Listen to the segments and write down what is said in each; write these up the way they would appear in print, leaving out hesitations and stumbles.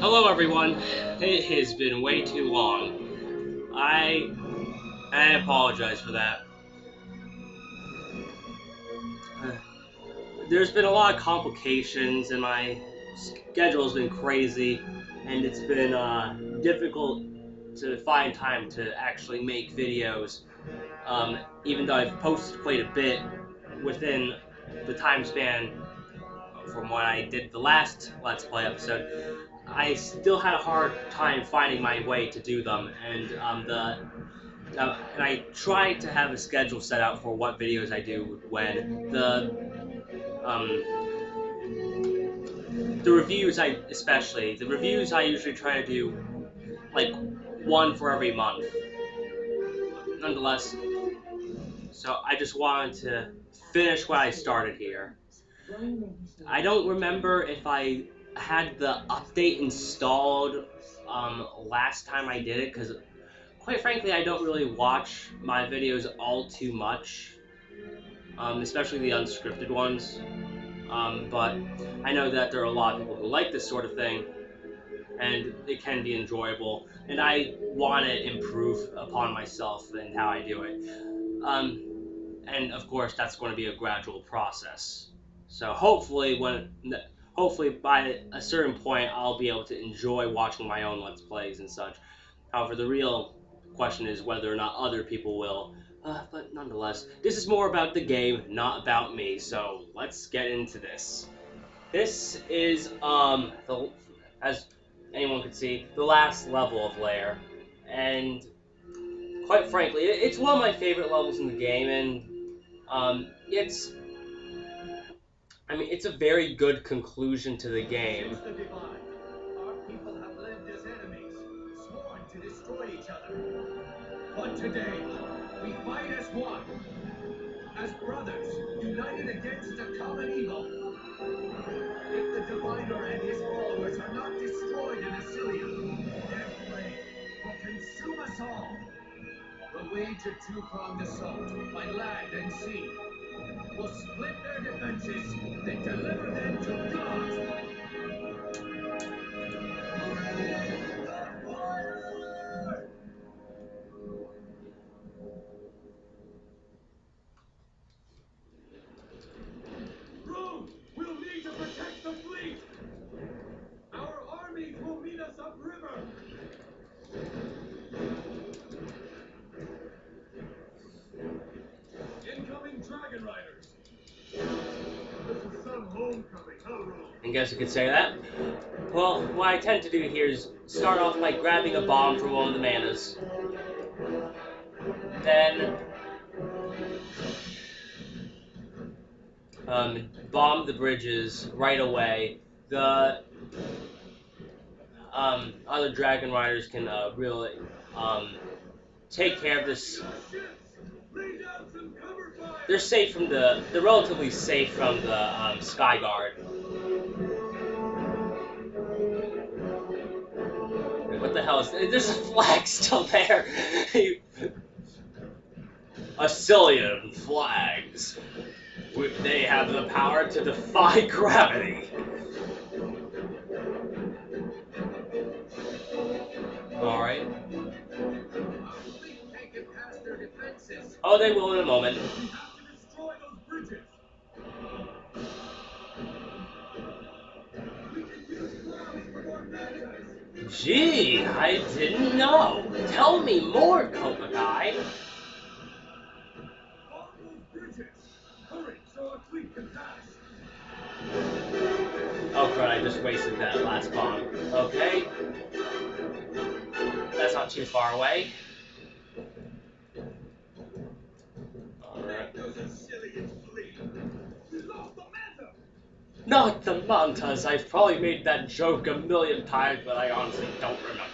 Hello everyone. It has been way too long. I apologize for that. There's been a lot of complications and my schedule's been crazy and it's been difficult to find time to actually make videos. Even though I've posted quite a bit within the time span from when I did the last Let's Play episode, I still had a hard time finding my way to do them, and and I tried to have a schedule set out for what videos I do when the reviews the reviews I usually try to do like one for every month. Nonetheless, so I just wanted to finish what I started here. I don't remember if I had the update installed last time I did it, because quite frankly I don't really watch my videos all too much, especially the unscripted ones, but I know that there are a lot of people who like this sort of thing and it can be enjoyable, and I want to improve upon myself and how I do it, and of course that's going to be a gradual process. So hopefully by a certain point I'll be able to enjoy watching my own Let's Plays and such. However, the real question is whether or not other people will. But nonetheless, this is more about the game, not about me, so let's get into this. This is, as anyone could see, the last level of Lair, and quite frankly, it's one of my favorite levels in the game, and it's a very good conclusion to the game. Our people have lived as enemies, sworn to destroy each other. But today, we fight as one, as brothers, united against a common evil. If the Diviner and his followers are not destroyed in Asylia, their flame will consume us all. We'll wage a two-pronged assault by land and sea. We'll split their defenses, then deliver them to God. Rome, we'll need to protect the fleet. Our armies will meet us upriver. Incoming dragon riders. This is some homecoming, huh, Rome? I guess you could say that. Well, what I tend to do here is start off by grabbing a bomb from one of the manas. Then bomb the bridges right away. The other dragon riders can really take care of this. They're relatively safe from the Sky Guard. Wait, what the hell is there's a flag still there? Asylian flags. They have the power to defy gravity. Alright. Oh, they will in a moment. Gee, I didn't know. Tell me more, Koba-Kai. Oh crud, I just wasted that last bomb. Okay. That's not too far away. Alright. Not the mantas! I've probably made that joke a million times, but I honestly don't remember.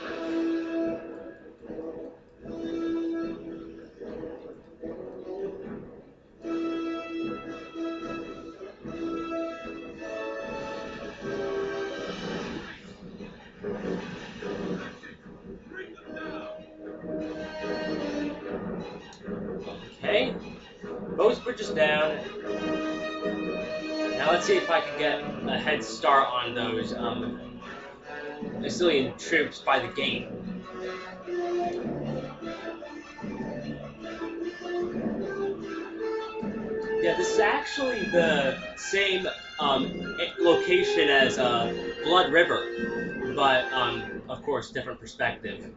Okay, both bridges down. Now let's see if I can get a head start on those Asylian troops by the gate. Yeah, this is actually the same location as Blood River, but of course, different perspective.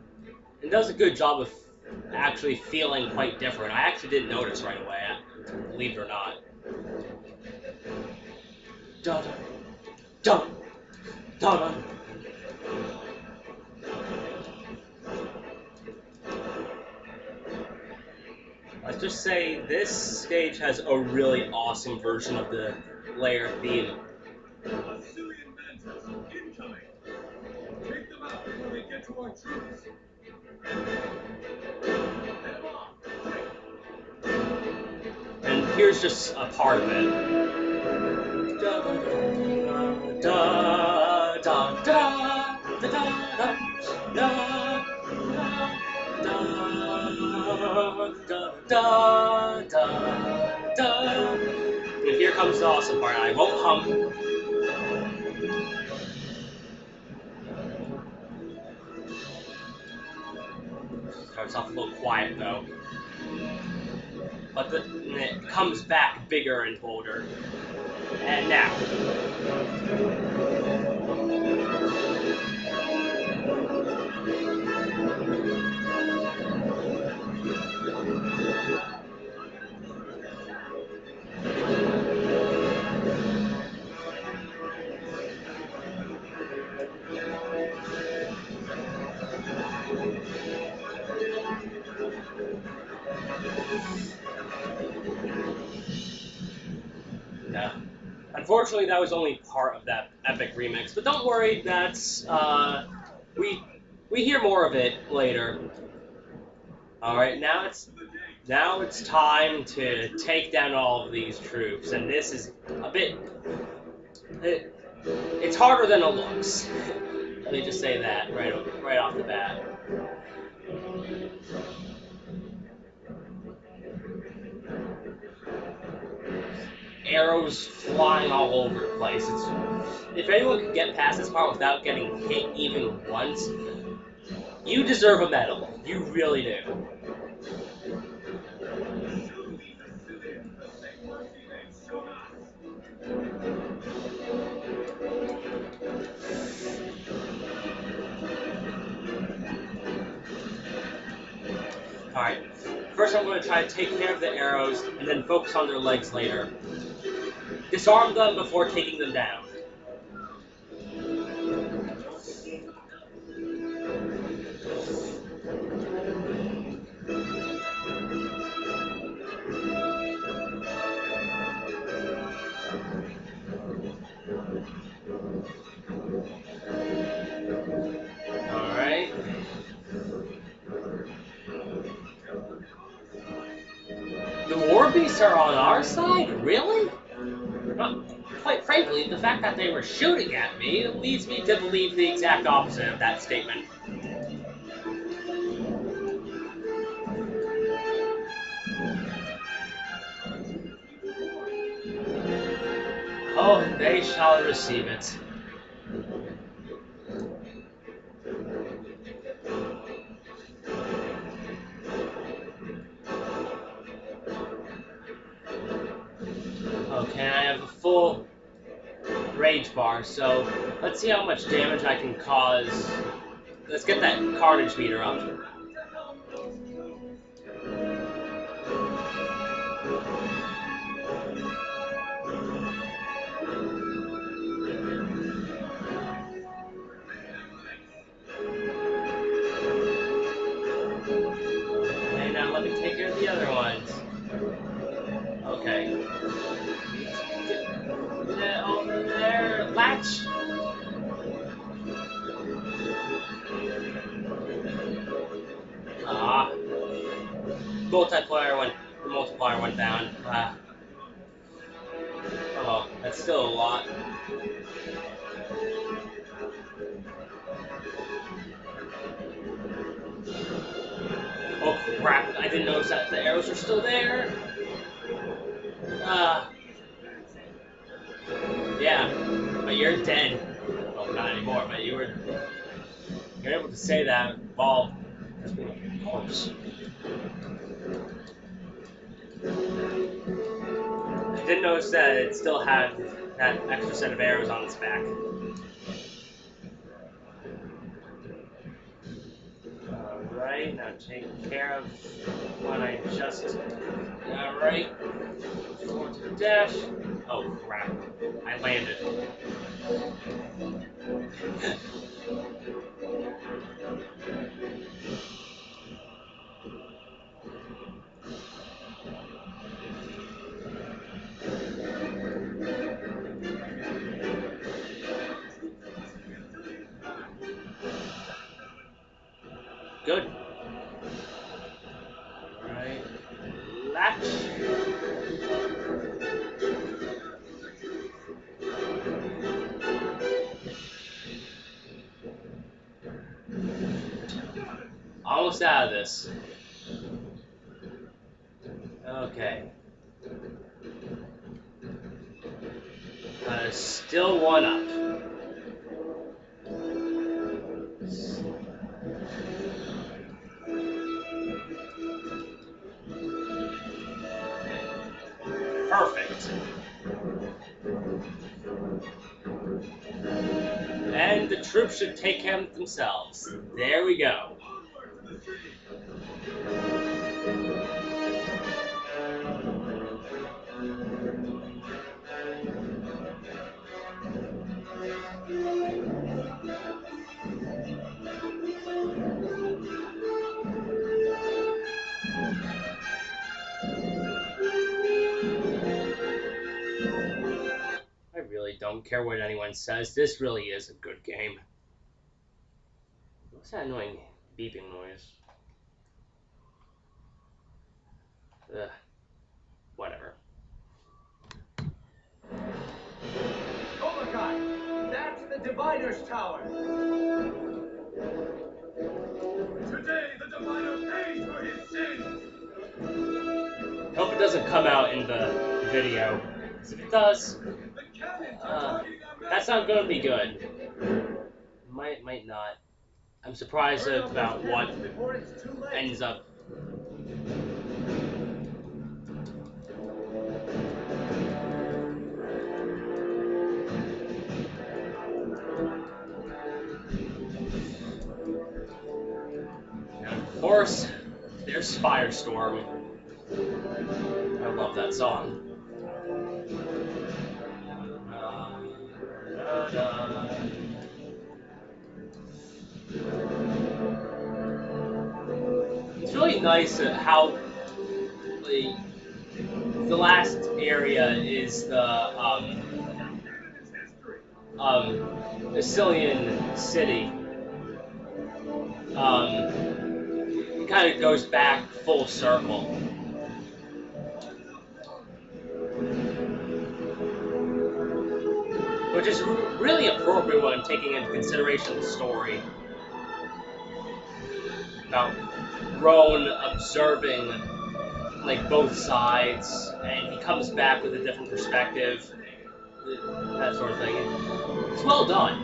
It does a good job of actually feeling quite different. I actually didn't notice right away, believe it or not. Dun dun dun dun. Let's just say this stage has a really awesome version of the Lair theme. Asylian mantis incoming. Take them out before they get to our troops. Head them off. Quick. And here's just a part of it. Da da da da da da da da da da. And here comes the awesome part. I won't hum. Starts off a little quiet though. But it comes back bigger and bolder. And now. Yeah. Unfortunately, that was only part of that epic remix, but don't worry, that's we hear more of it later. All right, now it's time to take down all of these troops, and this is a bit it's harder than it looks. Let me just say that right off the bat. Arrows flying all over the place. If anyone could get past this part without getting hit even once, you deserve a medal. You really do. Alright, first I'm going to try to take care of the arrows and then focus on their legs later. Disarm them before taking them down. Alright. The war beasts are on our side? Really? Quite frankly, the fact that they were shooting at me leads me to believe the exact opposite of that statement. Oh, they shall receive it. Okay, I have a full rage bar, so let's see how much damage I can cause. Let's get that carnage meter up. Okay, now let me take care of the other ones. Okay. Get over there, latch. Ah. The multiplier went down. Oh well, that's still a lot. Oh crap, I didn't notice that the arrows are still there. Yeah, but you're dead. Oh, not more, but you're able to say that while just being a corpse. I did notice that it still had that extra set of arrows on its back. Alright, now take care of what I just... Alright. Forward to the dash. Oh, crap. I landed. Good. Alright. Latch. Almost out of this. Okay. Still one up. Perfect. And the troops should take care of themselves. There we go. I really don't care what anyone says. This really is a good game. What's that annoying beeping noise? Ugh. Whatever. Koba-Kai, that's the Diviner's Tower. Today, the Diviner pays for his sins. Hope it doesn't come out in the video. Because if it does, that's not going to be good. Might not. I'm surprised about what ends up. And of course, there's Firestorm. I love that song. It's really nice how the last area is the Asylian city. It kind of goes back full circle. Which is really appropriate when taking into consideration the story about Roan observing like both sides, and he comes back with a different perspective, that sort of thing. It's well done.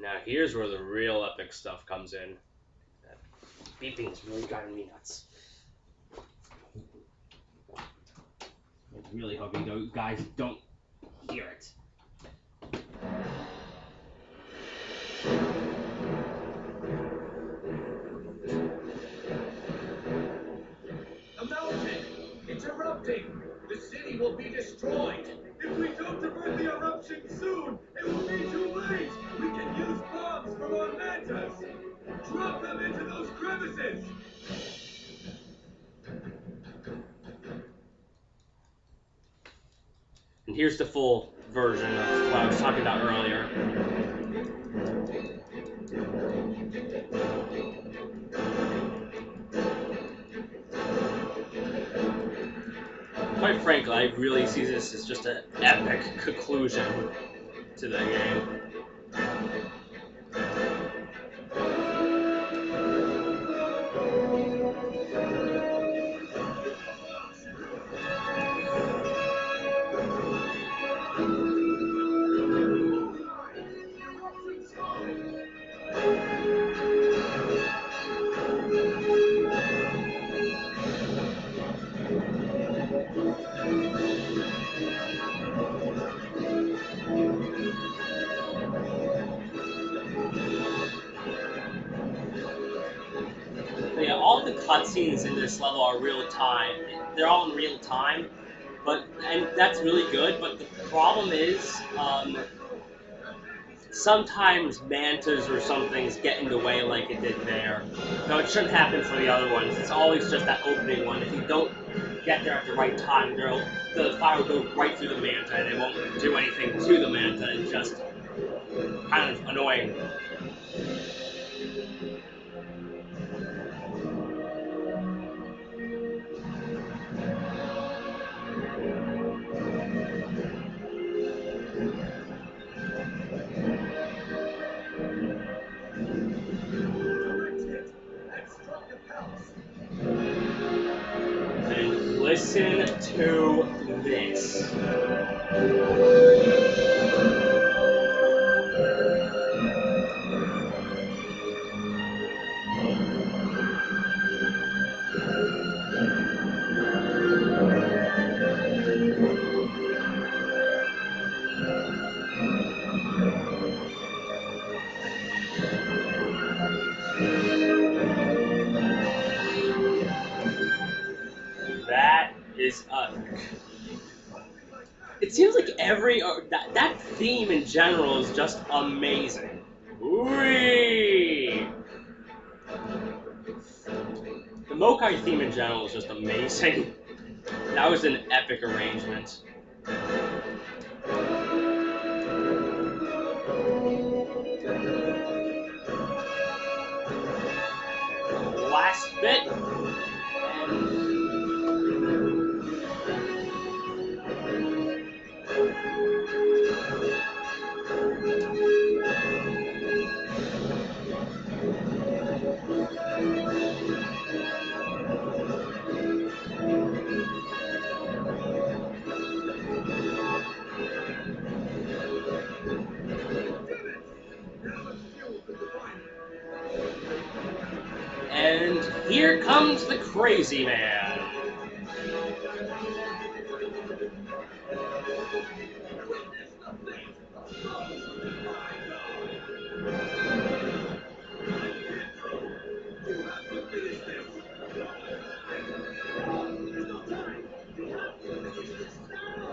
Now here's where the real epic stuff comes in. That beeping's really driving me nuts. I really hope you guys don't hear it. The mountain! It's erupting! The city will be destroyed! If we don't avert the eruption soon, it will be too late! We can use bombs from our mantas! Drop them into those crevices! And here's the full version of what I was talking about earlier. quite frankly, I really see this as just an epic conclusion to the game. But yeah, all the cutscenes in this level are real time. They're all in real time, and that's really good. But the problem is, sometimes mantas or something's get in the way like it did there. No, it shouldn't happen for the other ones. It's always just that opening one. If you don't get there at the right time, the fire will go right through the manta and it won't do anything to the manta. It's just kind of annoying. And listen to this. That is it seems like that theme in general is just amazing. Whee! The Mokai theme in general is just amazing. That was an epic arrangement. Last bit. And here comes the crazy man.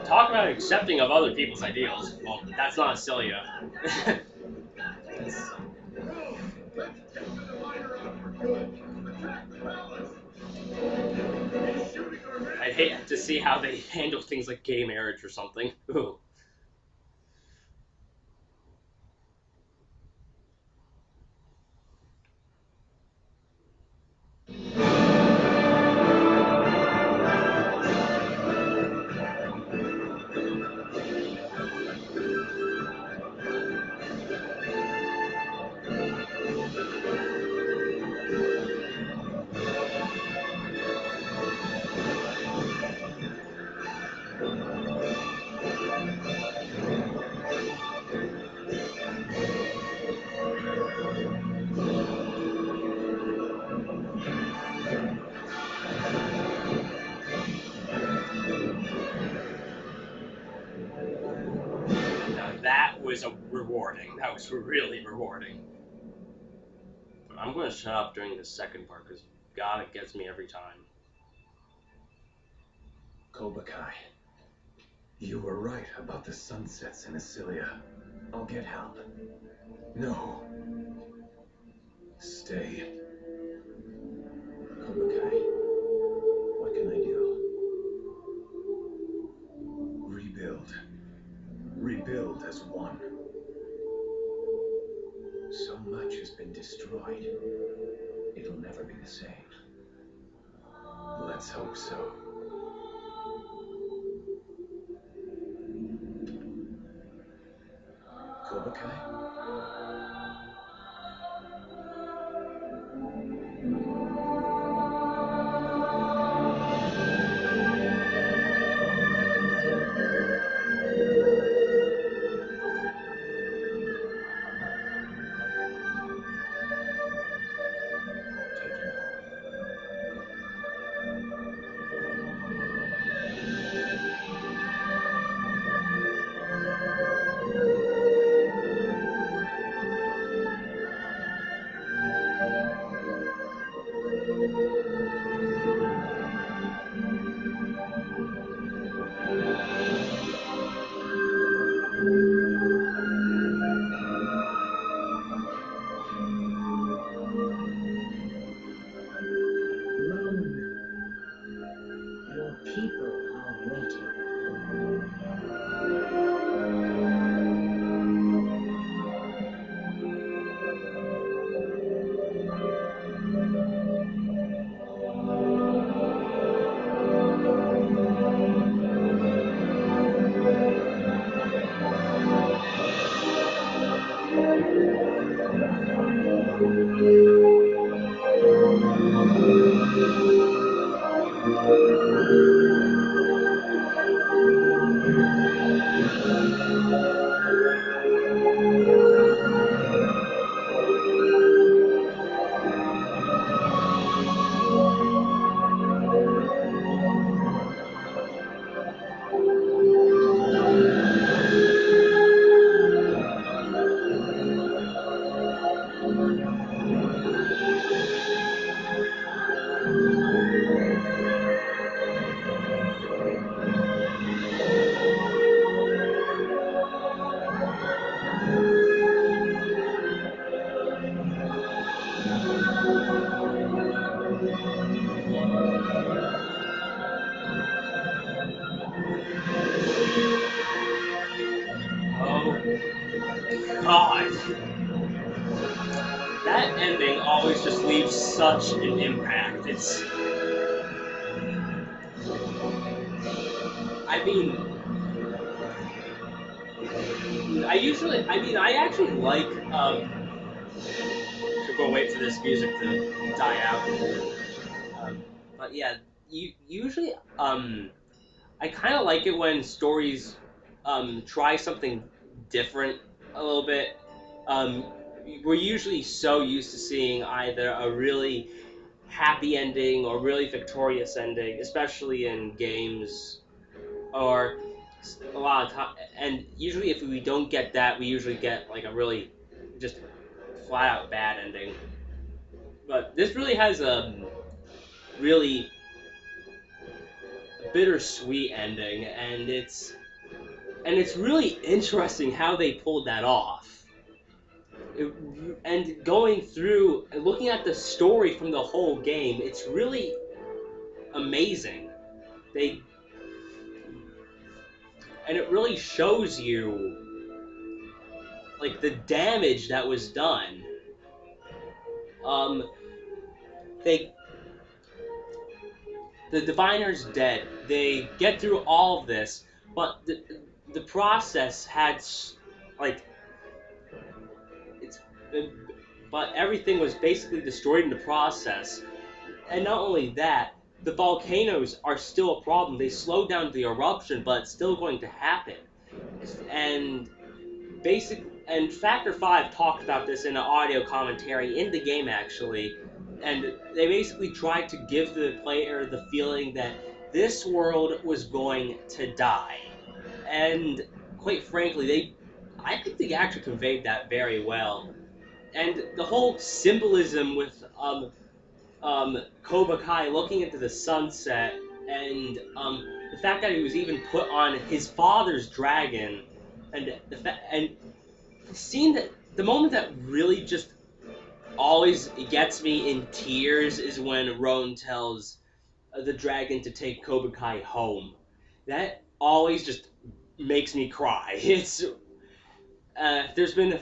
Talk about accepting of other people's ideals. Well, that's not Asylia. I'd hate to see how they handle things like gay marriage or something. Ooh. That was rewarding. That was really rewarding. But I'm going to shut up during the second part because, God, it gets me every time. Koba-Kai, you were right about the sunsets in Asylia. I'll get help. No. Stay. Koba-Kai, what can I do? Rebuild. Rebuild as one. So much has been destroyed. It'll never be the same. Let's hope so. people are waiting. Oh God, that ending always just leaves such an impact. I mean, I actually like, to go wait for this music to die out. But yeah, usually, I kind of like it when stories, try something different a little bit. Um, we're usually so used to seeing either a really happy ending or really victorious ending, especially in games, or a lot of time. And usually, if we don't get that, we usually get like a really just flat out bad ending. But this really has a really bittersweet ending, and it's really interesting how they pulled that off. It, and going through and looking at the story from the whole game, it's really amazing. They and it really shows you like the damage that was done. Um, they the diviner's dead. They get through all of this, but the process had like it's but everything was basically destroyed in the process. And not only that, the volcanoes are still a problem. They slowed down the eruption, but it's still going to happen. And Factor 5 talked about this in an audio commentary in the game actually, and they basically tried to give the player the feeling that this world was going to die. And quite frankly, I think they actually conveyed that very well. And the whole symbolism with Koba-Kai looking into the sunset, and the fact that he was even put on his father's dragon, and the scene that the moment that really just always gets me in tears is when Roan tells the dragon to take Koba-Kai home. That always just makes me cry. It's there's been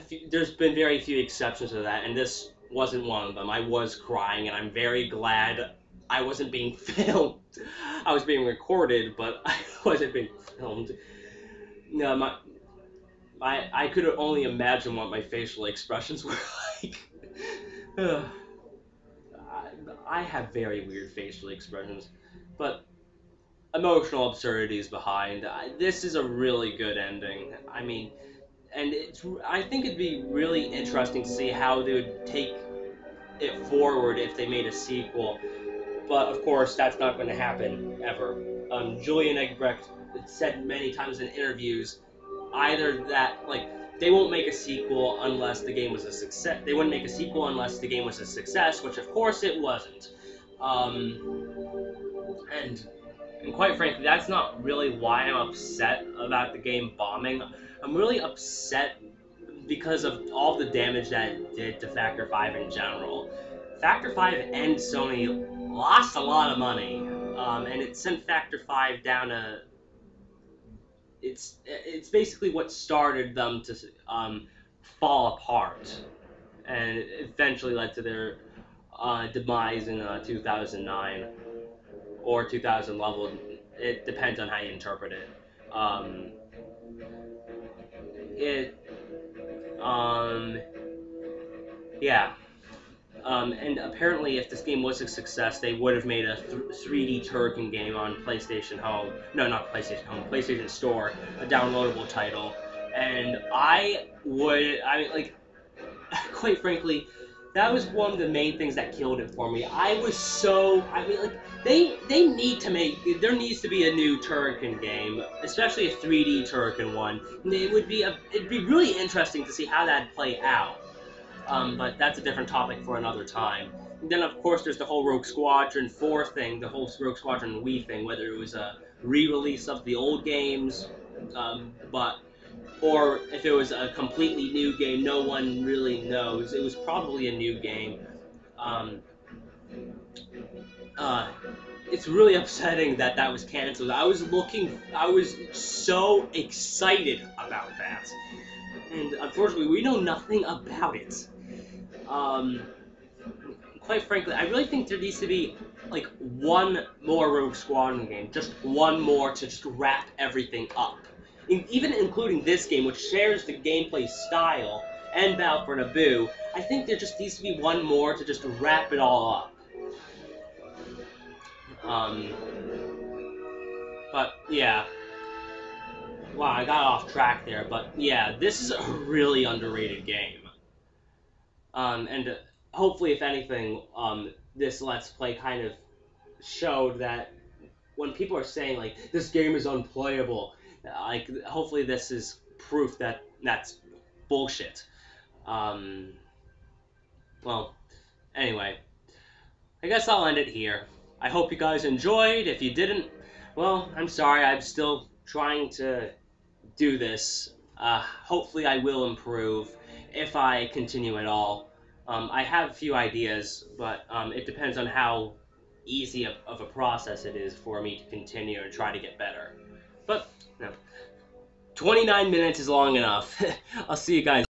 very few exceptions to that, and this wasn't one of them. I was crying, and I'm very glad I wasn't being filmed. I was being recorded, but I wasn't being filmed. No, I could only imagine what my facial expressions were like. I have very weird facial expressions, but emotional absurdities behind. This is a really good ending. I mean, and I think it'd be really interesting to see how they would take it forward if they made a sequel. But of course, that's not going to happen ever. Julian Eggebrecht said many times in interviews either that they won't make a sequel unless the game was a success. They wouldn't make a sequel unless the game was a success, which of course it wasn't. And quite frankly, that's not really why I'm upset about the game bombing. I'm really upset because of all the damage that it did to Factor 5 in general. Factor 5 and Sony lost a lot of money. and it sent Factor 5 down a. It's basically what started them to fall apart, and it eventually led to their demise in 2009 or 2000 level. It depends on how you interpret it. Um, it yeah. And apparently, if this game was a success, they would have made a 3D Turrican game on PlayStation Home. No, not PlayStation Home, PlayStation Store, a downloadable title. And I mean, like, quite frankly, that was one of the main things that killed it for me. I mean, like, they need to make, there needs to be a new Turrican game, especially a 3D Turrican one. And it'd be really interesting to see how that'd play out. But that's a different topic for another time. And then, of course, there's the whole Rogue Squadron 4 thing, the whole Rogue Squadron Wii thing, whether it was a re-release of the old games, or if it was a completely new game, no one really knows. It was probably a new game. Um, uh, it's really upsetting that that was canceled. I was so excited about that. And unfortunately, we know nothing about it. Quite frankly, I really think there needs to be like one more Rogue Squadron game, just one more to just wrap everything up. Even including this game, which shares the gameplay style and Battle for Naboo, I think there just needs to be one more to just wrap it all up. But yeah. Wow, I got off track there, but yeah, this is a really underrated game. And hopefully, if anything, this Let's Play kind of showed that when people are saying, like, this game is unplayable, like, hopefully this is proof that that's bullshit. Um, well, anyway, I guess I'll end it here. I hope you guys enjoyed. If you didn't, well, I'm sorry, I'm still trying to do this. Hopefully I will improve if I continue at all. I have a few ideas, but it depends on how easy of a process it is for me to continue and try to get better. But, no. 29 minutes is long enough. I'll see you guys.